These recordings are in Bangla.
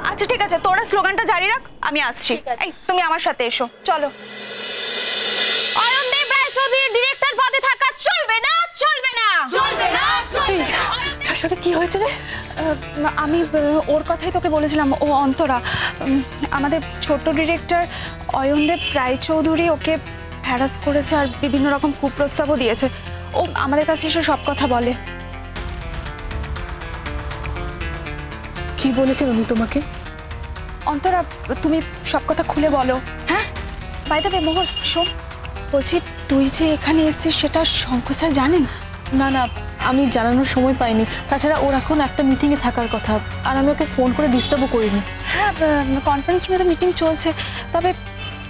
আচ্ছা ঠিক আছে, তোরা স্লোগানটা জারি রাখ, আমি আসছি। এই তুমি আমার সাথে এসো, চলো। অয়নদীপ রায়চৌধুরী ডিরেক্টর পদে থাকা চলবে না, চলবে না, চলবে না, চলবে না। শাশ্বতী কি হয়েছে রে? আমি ওর কথাই তোকে বলেছিলাম, ও অন্তরা, আমাদের ছোট্ট ডিরেক্টর অয়নদীপ রায়চৌধুরী ওকে হ্যারাস করেছে আর বিভিন্ন রকম কুপ্রস্তাবও দিয়েছে। ও আমাদের কাছে এসে সব কথা বলে। কি বলেছে উনি তোমাকে? অন্তরা তুমি সব কথা খুলে বলো। হ্যাঁ বাই দ্য ওয়ে মোহর শোন, বলছি তুই যে এখানে এসেছিস সেটা শঙ্কর স্যার জানেন? না না, আমি জানানোর সময় পাইনি। তাছাড়া ওর এখন একটা মিটিংয়ে থাকার কথা, আর আমি ওকে ফোন করে ডিস্টার্বও করিনি। হ্যাঁ কনফারেন্স রুমে মিটিং চলছে, তবে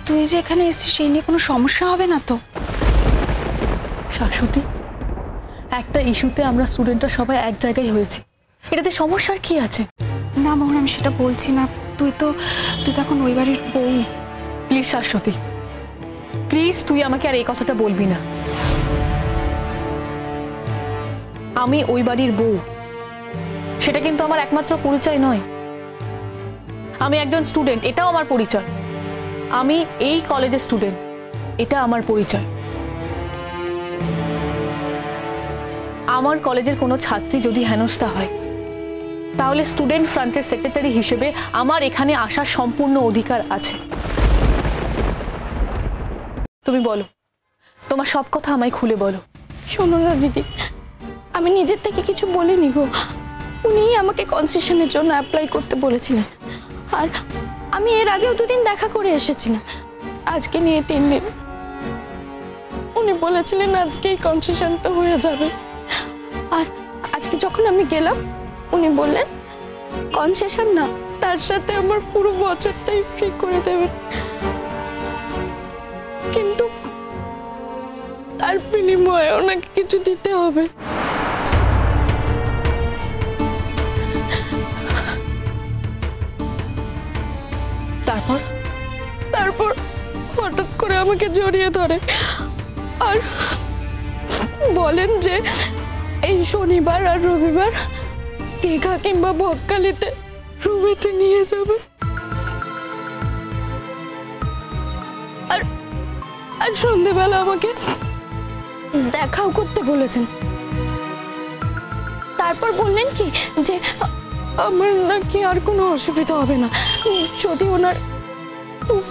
তুই যে এখানে এসেছিস সেই নিয়ে কোনো সমস্যা হবে না তো? শাশ্বতী, একটা ইস্যুতে আমরা স্টুডেন্টরা সবাই এক জায়গায় হয়েছি, এটাতে সমস্যার কি আছে? না মোহন, আমি সেটা বলছি না। তুই তো এখন ওই বাড়ির বউ। প্লিজ শাশ্বতী, প্লিজ তুই আমাকে আর এই কথাটা বলবি না। আমি ওই বাড়ির বউ, সেটা কিন্তু আমার একমাত্র পরিচয় নয়। আমি একজন স্টুডেন্ট, এটাও আমার পরিচয়। আমি এই কলেজের স্টুডেন্ট, এটা আমার পরিচয়। আমার কলেজের কোনো ছাত্রী যদি হেনস্থা হয়, তাহলে স্টুডেন্ট ফ্রন্টের সেক্রেটারি হিসেবে আমার এখানে আসার সম্পূর্ণ অধিকার আছে। তুমি বলো, তোমার সব কথা আমায় খুলে বলো। শোনো না দিদি, আমি নিজের থেকে কিছু বলিনি গো। উনিই আমাকে কনসেশনের জন্য অ্যাপ্লাই করতে বলেছিলেন, আর আমি এর আগেও 2 দিন দেখা করে এসেছিলাম। আজকে নিয়ে 3 দিন। উনি বলেছিলেন আজকেই কনসেশনটা হয়ে যাবে, আর আজকে যখন আমি গেলাম উনি বললেন কনসেশন না, তার সাথে আমার পুরো বছরটাই ফ্রি করে দেবেন। কিন্তু তার বিনিময়ে ওনাকে কিছু দিতে হবে। তারপর হঠাৎ করে আমাকে জড়িয়ে ধরে আর বলেন যে এই শনিবার আর রবিবার দীঘা কিংবা বকখালিতে রুমেতে নিয়ে যাবে, আর সন্ধ্যেবেলা আমাকে দেখাও করতে বলেছেন। তারপর বললেন কি যে আমার নাকি আর কোনো অসুবিধা হবে না যদি ওনার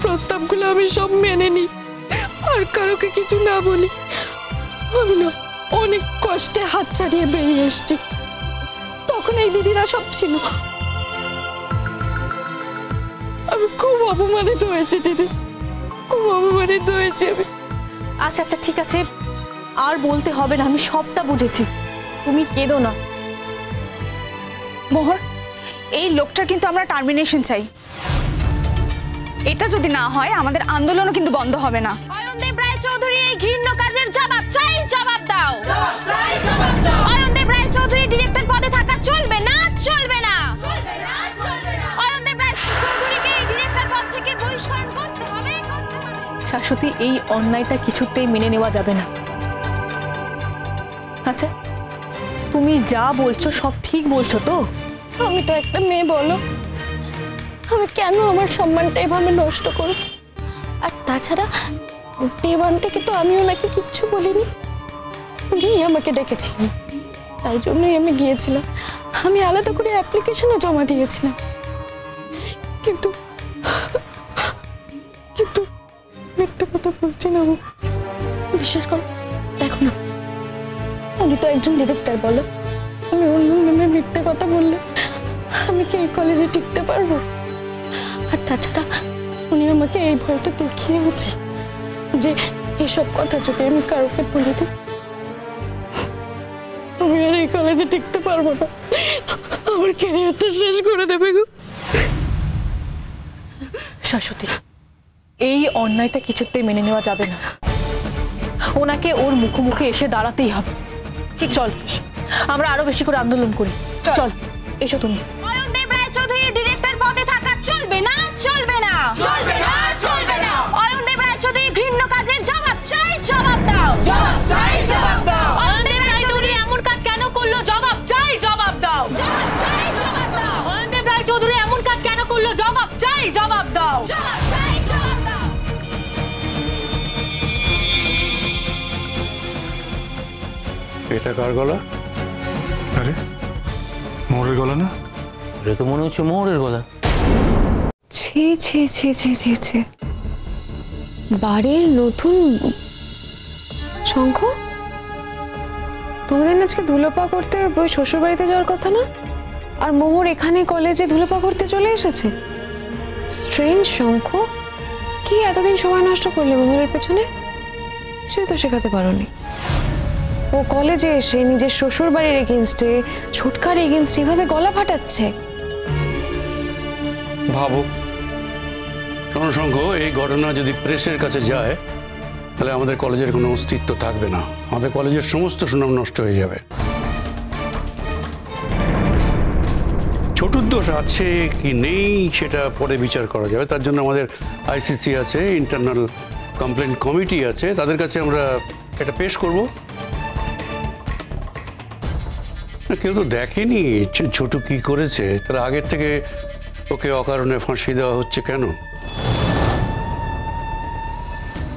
প্রস্তাবগুলো আমি সব মেনে নিই আর কারোকে কিছু না বলি। আমি না অনেক কষ্টে হাত ছাড়িয়ে বেরিয়ে এসেছি, তখন এই দিদিরা সব ছিল। আমি খুব অপমানিত হয়েছি দিদি, খুব অপমানিত হয়েছি আমি। আচ্ছা আচ্ছা ঠিক আছে, আর বলতে হবে না, আমি সবটা বুঝেছি, তুমি কেঁদো না। মোহর, এই লোকটার কিন্তু আমরা টার্মিনেশন চাই। এটা যদি না হয় আমাদের আন্দোলনও কিন্তু বন্ধ হবে না। অয়নদীপ রায়চৌধুরী এই ঘৃণ্য কাজের জবাব চাই, জবাব দাও। অয়নদীপ রায়চৌধুরী ডিরেক্টর পদে থাকা চলবে না, চলবে না। অয়নদীপ রায়চৌধুরীকে এই ডিরেক্টর পদ থেকে বহিষ্কার করতে হবে। শাশ্বতী, এই অন্যায়টা কিছুতেই মেনে নেওয়া যাবে না। আচ্ছা, তুমি যা বলছো সব ঠিক বলছো তো? আমি তো একটা মেয়ে, বলো আমি কেন আমার সম্মানটা এভাবে নষ্ট করব? আর তাছাড়া দেওয়ান থেকে তো আমি ওনাকে কিচ্ছু বলিনি, উনি আমাকে ডেকেছিলেন, তাই জন্যই আমি গিয়েছিলাম। আমি আলাদা করে অ্যাপ্লিকেশনও জমা দিয়েছিলাম, কিন্তু কিন্তু মিথ্যে কথা বলছি না। বিশ্বাস করো, দেখো না, উনি তো একজন ডিরেক্টর, বলো আমি অন্য নামে মিথ্যে কথা বললে আমি কি এই কলেজে টিকতে পারবো? আর তাছাড়া উনি আমাকে এই ভয়টা দেখিয়েছে যে এসব কথা যদি আমি কারোকে বলে দিই আমি আর এই কলেজে টিকতে পারবো না, আমার ক্যারিয়ারটা শেষ করে দেবে গো। শাশ্বতী, এই অন্যায়টা কিছুতেই মেনে নেওয়া যাবে না। ওনাকে ওর মুখোমুখি এসে দাঁড়াতেই হবে। ঠিক, চল আমরা আরো বেশি করে আন্দোলন করি। চল এসো তুমি। অয়নদীপ রায়চৌধুরী ডিরেক্টর পদে থাকা চলবে না, চলবে না, চলবে না, চলবে না। অয়নদীপ রায়চৌধুরী ঘৃণ্য কাজের জবাব চাই, জবাব দাও। জবাব চাই, জবাব দাও। অয়নদীপ রায়চৌধুরী এমন কাজ কেন করলো? জবাব চাই, জবাব দাও। জবাব চাই, জবাব দাও। অয়নদীপ রায়চৌধুরী এমন কাজ কেন এটা কার গলা? আরে মোহরের গলা না? এটা তো মনে হচ্ছে মোহরের গলা। ছি ছি ছি ছি ছি ছি, বাড়ির নতুন শঙ্খ, তোমাদের আজকে ধুলোপা করতে ওই শ্বশুর বাড়িতে যাওয়ার কথা না? আর মোহর এখানে কলেজে ধুলোপা করতে চলে এসেছে। স্ট্রেঞ্জ শঙ্খ, কি এতদিন সময় নষ্ট করলে মোহরের পেছনে? কিছুই তো শেখাতে পারোনি। ও কলেজে এসে নিজের শ্বশুর বাড়ির এগেনস্টে, ছোটকার এগেনস্টে এভাবে গলা ফাটাচ্ছে। ভাবো রণসংঘ, এই ঘটনা যদি প্রেসের কাছে যায় তাহলে আমাদের কলেজের কোনো অস্তিত্ব থাকবে না, আমাদের কলেজের সমস্ত সুনাম নষ্ট হয়ে যাবে। ছোটুর দোষ আছে কি নেই সেটা পরে বিচার করা যাবে, তার জন্য আমাদের আইসিসি আছে, ইন্টারনাল কমপ্লেন কমিটি আছে, তাদের কাছে আমরা এটা পেশ করব। কেউ তো দেখেনি ছোটু কি করেছে, তাহলে আগের থেকে ওকে অকারণে ফাঁসি দেওয়া হচ্ছে কেন?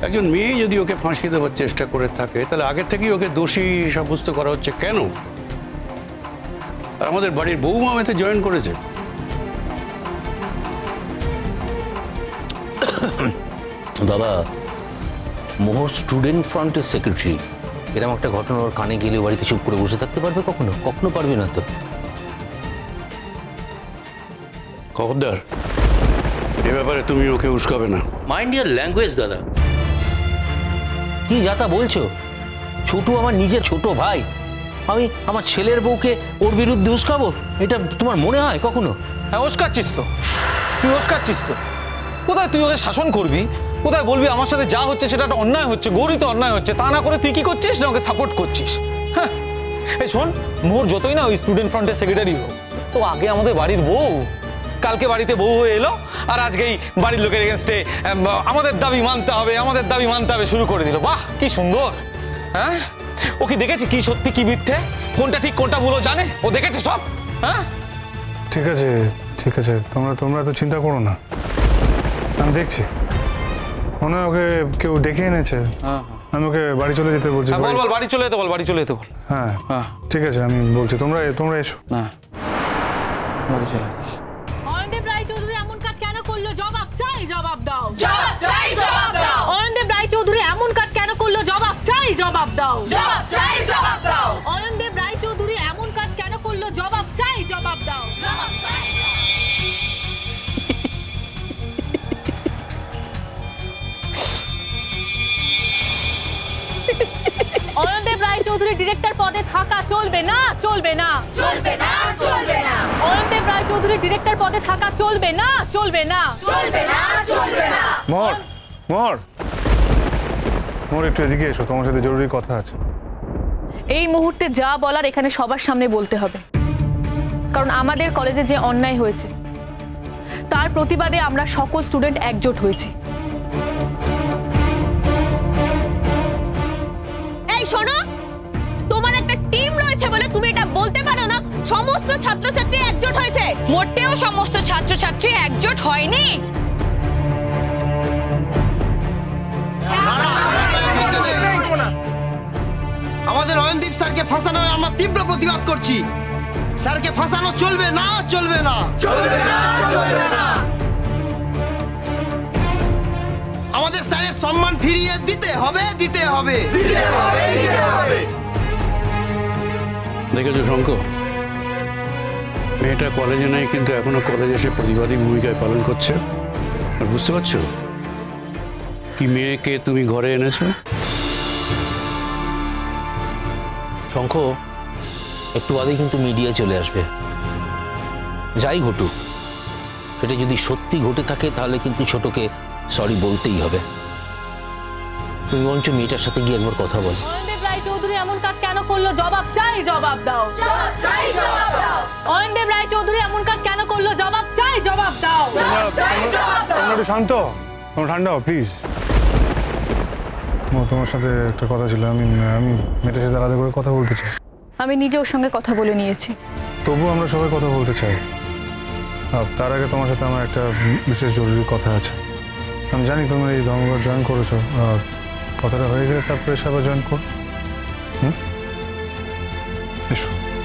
একজন মেয়ে যদি ওকে ফাঁসি দেওয়ার চেষ্টা করে থাকে তাহলে আগের থেকেই ওকে দোষী সাব্যস্ত করা হচ্ছে কেন? আর আমাদের বাড়ির বৌমা এতে জয়েন করেছে। দাদা, মোহর স্টুডেন্ট ফ্রন্টের সেক্রেটারি, এরকম একটা ঘটনা ওর কানে গেলে বাড়িতে চুপ করে বসে থাকতে পারবে? কখনো কখনো পারবে না তো। খবরদার, এ ব্যাপারে তুমি ওকে উস্কাবে না। মাইন্ড ইয়ার ল্যাঙ্গুয়েজ দাদা, কি যাতা বলছো? ছোটু আমার নিজের ছোট ভাই, আমি আমার ছেলের বউকে ওর বিরুদ্ধে উস্কাবো? এটা তোমার মনে হয় কখনো? হ্যাঁ, উস্কাচ্ছিস তো, তুই উস্কাচ্ছিস তো। কোথায় তুই ওকে শাসন করবি, কোথায় বলবি আমার সাথে যা হচ্ছে সেটা একটা অন্যায় হচ্ছে, গৌরিত অন্যায় হচ্ছে, তা না করে তুই কি করছিস না ওকে সাপোর্ট করছিস? হ্যাঁ, এই শোন, মোর যতই না ওই স্টুডেন্ট ফ্রন্টের সেক্রেটারি হোক, তো আগে আমাদের বাড়ির বউ। কালকে বাড়িতে বউ হয়ে এলো আর আজকেই বাড়ির লোকের এগেনস্টে আমাদের দাবি মানতে হবে, আমাদের দাবি মানতে হবে শুরু করে দিল। বাহ, কি সুন্দর! হ্যাঁ, ও কি দেখেছে কি সত্যি কি মিথ্যে, কোনটা ঠিক কোনটা ভুল জানে? ও দেখেছে সব। হ্যাঁ, ঠিক আছে ঠিক আছে, তোমরা তো চিন্তা করো না, আমি দেখছি। মনে হয় ওকে কেউ ডেকে এনেছে, আমি ওকে বাড়ি চলে যেতে বলছি। বল বল, বাড়ি চলে যেতে বল, বাড়ি চলে যেতে বল। হ্যাঁ ঠিক আছে, আমি বলছি, তোমরা এসো। না, বাড়ি চলে। অয়নদেব রায়চৌধুরী এমন কাজ কেন করলো? জবাব চাই, জবাব দাও। জবাব চাই, জবাব দাও। অয়নদেব রায়চৌধুরী এমন কাজ কেন করলো? জবাব চাই, জবাব দাও। জবাব চাই, জবাব দাও। অয়নদেব রায়চৌধুরী এমন কাজ কেন করলো? জবাব চাই, জবাব দাও। জবাব চাই। অয়নদেব রায়চৌধুরী ডিরেক্টর পদে থাকা চলবে না, চলবে না, চলবে না, চলবে না। অয়নদেব রায়চৌধুরী ডিরেক্টর পদে থাকা চলবে না, চলবে না, চলবে না, চলবে না। মোর একটু এদিকে এসো, তোমার সাথে জরুরি কথা আছে। এই মুহূর্তে যা বলার এখানে সবার সামনে বলতে হবে, কারণ আমাদের কলেজে যে অন্যায় হয়েছে তার প্রতিবাদে আমরা সকল স্টুডেন্ট একজোট হয়েছি। এই শোনো, তোমার একটা টিম রয়েছে বলে তুমি এটা বলতে পারো না সমস্ত ছাত্রছাত্রী একজোট হয়েছে। মোটেও সমস্ত ছাত্রছাত্রী একজোট হয়নি। আমাদের অয়নদীপ স্যারকে ফাঁসানোর আমরা তীব্র প্রতিবাদ করছি। স্যারকে ফাঁসানো চলবে না, চলবে না, চলবে না, চলবে না। আমাদের স্যারের সম্মান ফিরিয়ে দিতে হবে, দিতে হবে, দিতে হবে, দিতে হবে। দেখেছো শঙ্কর, মেয়েটা কলেজে নাই কিন্তু এখনো কলেজে এসে প্রতিবাদী ভূমিকায় পালন করছে। আর বুঝতে পারছো কি মেয়েকে তুমি ঘরে এনেছো? শঙ্খ, একটু বাদেই কিন্তু মিডিয়া চলে আসবে। যাই ঘটুক, সেটা যদি সত্যি ঘটে থাকে তাহলে কিন্তু ছোটকে সরি বলতেই হবে। তুমি বরঞ্চ মেয়েটার সাথে গিয়ে একবার কথা বলো। অয়নদেব রায়চৌধুরী এমন কাজ কেন করলো? জবাব চাই, জবাব দাও। জবাব চাই, জবাব দাও। অয়নদেব রায়চৌধুরী এমন কাজ কেন করলো? জবাব চাই, জবাব দাও। জবাব চাই, জবাব দাও। তোমরা একটু শান্ত, তোমরা ঠান্ডা হও প্লিজ। তোমার সাথে একটা কথা ছিল, আমি মেয়েটার সাথে আলাদা করে কথা বলতে চাই। আমি নিজে ওর সঙ্গে কথা বলে নিয়েছি। তবু আমরা সবাই কথা বলতে চাই। তার আগে তোমার সাথে আমার একটা বিশেষ জরুরি কথা আছে। আমি জানি তুমি এই ধর্মঘট জয়েন করেছো, কথাটা হয়ে গেলে তারপরে সবাই জয়েন কর। এসো।